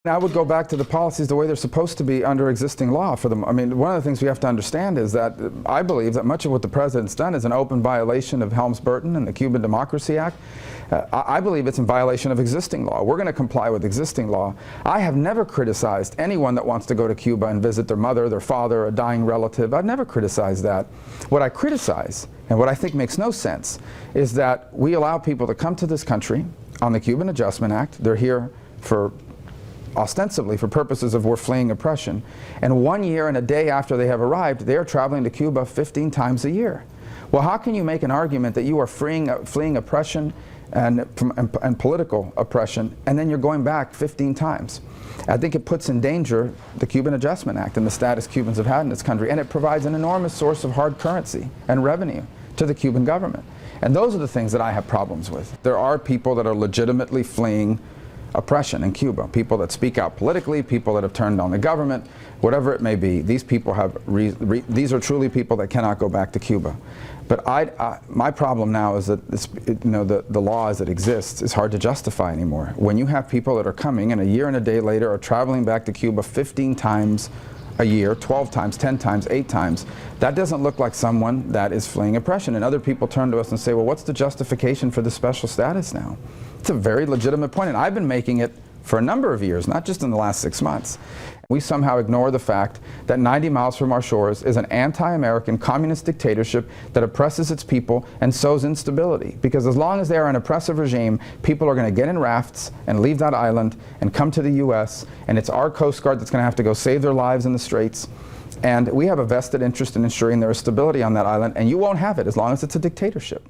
I would go back to the policies the way they're supposed to be under existing law for them. I mean, one of the things we have to understand is that I believe that much of what the president's done is an open violation of Helms-Burton and the Cuban Democracy Act. I believe it's in violation of existing law. We're going to comply with existing law. I have never criticized anyone that wants to go to Cuba and visit their mother, their father, a dying relative. I've never criticized that. What I criticize, and what I think makes no sense, is that we allow people to come to this country on the Cuban Adjustment Act. They're here for ostensibly for purposes of we're fleeing oppression, and 1 year and a day after they have arrived, they are traveling to Cuba 15 times a year. Well, how can you make an argument that you are fleeing oppression and political oppression, and then you're going back 15 times? I think it puts in danger the Cuban Adjustment Act and the status Cubans have had in this country, and it provides an enormous source of hard currency and revenue to the Cuban government. And those are the things that I have problems with. There are people that are legitimately fleeing oppression in Cuba, people that speak out politically, people that have turned on the government, whatever it may be. These people have these are truly people that cannot go back to Cuba. But my problem now is that the law as it exists is hard to justify anymore. When you have people that are coming and a year and a day later are traveling back to Cuba 15 times a year, 12 times, 10 times, 8 times, that doesn't look like someone that is fleeing oppression. And other people turn to us and say, well, what's the justification for the special status now? It's a very legitimate point, and I've been making it for a number of years, not just in the last 6 months. We somehow ignore the fact that 90 miles from our shores is an anti-American communist dictatorship that oppresses its people and sows instability. Because as long as they are an oppressive regime, people are going to get in rafts and leave that island and come to the U.S., and it's our Coast Guard that's going to have to go save their lives in the Straits. And we have a vested interest in ensuring there is stability on that island, and you won't have it as long as it's a dictatorship.